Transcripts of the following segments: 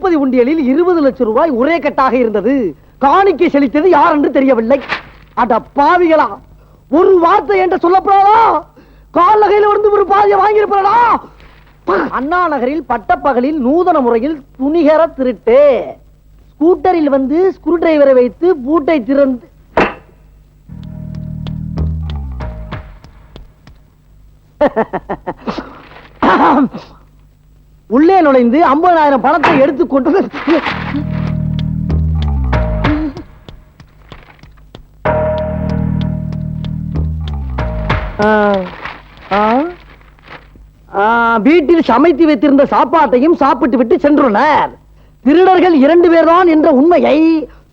திருப்பதி உண்டியலில் 20 லட்சம் ரூபாய் ஒரே கட்டாக இருந்தது. காணிக்கை செலுத்தியது யார் என்று தெரியவில்லை. அட பாவிகளா, ஒரு வார்த்தை என்று சொல்லப்படாதா? கால் நகையில் வந்து ஒரு பாதியை வாங்கியிருப்பா. அண்ணா நகரில் பட்டப்பகலில் நூதன முறையில் துணிகர திருட்டு. ஸ்கூட்டரில் வந்து ஸ்க்ரூ டிரைவரை வைத்து பூட்டை திறந்து உள்ளே நுழைந்து 50,000 பணத்தை எடுத்துக்கொண்டு வீட்டில் சமைத்து வைத்திருந்த சாப்பாட்டையும் சாப்பிட்டு விட்டு சென்றுள்ளனர். திருடர்கள் 2 பேர் தான் என்ற உண்மையை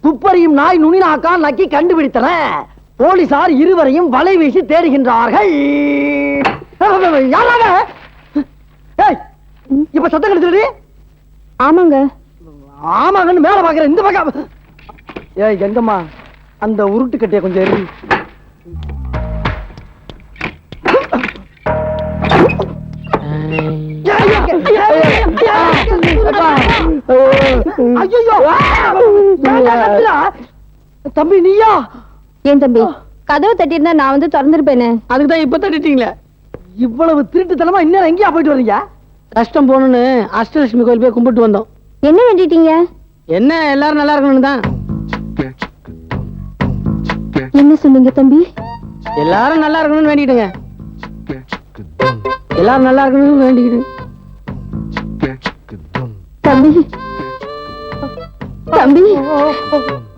துப்பறியும் நாய் நுனிநாக்கா நக்கி கண்டுபிடித்தன. போலீசார் இருவரையும் வலை வீசி தேடுகின்றார்கள். இப்ப சத்தம் கிடைச்சது. ஆமாங்க ஆமாங்கன்னு மேல பாக்குற இந்த பக்கம். ஏய் கங்கம்மா, அந்த உருட்டு கட்டைய கொஞ்சம் எரி. தம்பி நீயா? ஏன் தம்பி, கதவு தட்டியிருந்தா நான் வந்து திறந்துருப்பேனே. அதுக்குதான் இப்ப தட்டிட்டீங்களே. இவ்வளவு திருட்டுத்தனமா இன்னும் எங்கேயா போயிட்டு வரீங்க? கஷ்டம் போகணும்னு அஷ்டலட்சுமி கோயில் போய் கும்பிட்டு வந்தோம். என்ன வேண்டிட்டீங்க? என்ன எல்லாரும் நல்லா இருக்கணும் தான். என்ன சொன்னீங்க தம்பி? எல்லாரும் நல்லா இருக்கணும்னு வேண்டிக்கிட்டுங்க. எல்லாரும் நல்லா இருக்கணும்னு வேண்டிக்கிட்டு. தம்பி தம்பி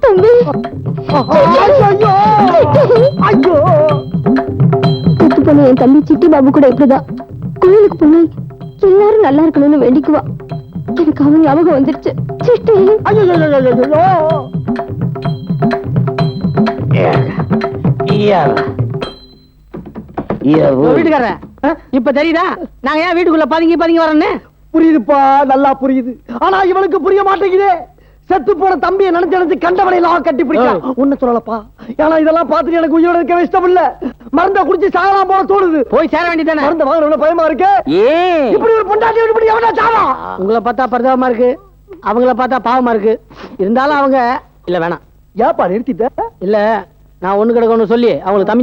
தம்பி, ஐயோ செத்து போன என் தம்பி சிட்டி பாபு கூட இப்படிதான் கோயிலுக்கு போய் எல்லாரும் நல்லா இருக்கணும்னு வேண்டிக்குவா. எனக்கு அவன் ஞாபகம் வந்துருச்சு. சிட்டி வீட்டுக்காரன் இப்ப தெரியுதா நாங்க ஏன் வீட்டுக்குள்ள பதுங்கி வரேன்னு? புரியுதுப்பா, நல்லா புரியுது. ஆனா இவனுக்கு புரிய மாட்டேங்குது. செத்து போன தம்பியை நினைச்சு கண்டவனை எல்லாம் கட்டி பிடிக்க ஒண்ணு சொல்லலப்பா. ஏன்னா இதெல்லாம் பார்த்துட்டு எனக்கு உயிரோட இருக்க இஷ்டம் இல்ல. மருந்த குடிச்சு சாகலாம் போல தோணுது. போய் சேர வேண்டியதானே. மருந்த வாங்க பயமா இருக்கு. இப்படி ஒரு பொண்டாட்டி இப்படி எவனா சாவா? உங்களை பார்த்தா பரிதாபமா இருக்கு, அவங்கள பார்த்தா பாவமா இருக்கு. இருந்தாலும் அவங்க இல்ல வேணாம். ஏப்பா நிறுத்திட்ட? இல்ல நான் ஒண்ணு கிடக்கணும்னு சொல்லி அவங்களுக்கு தம்பி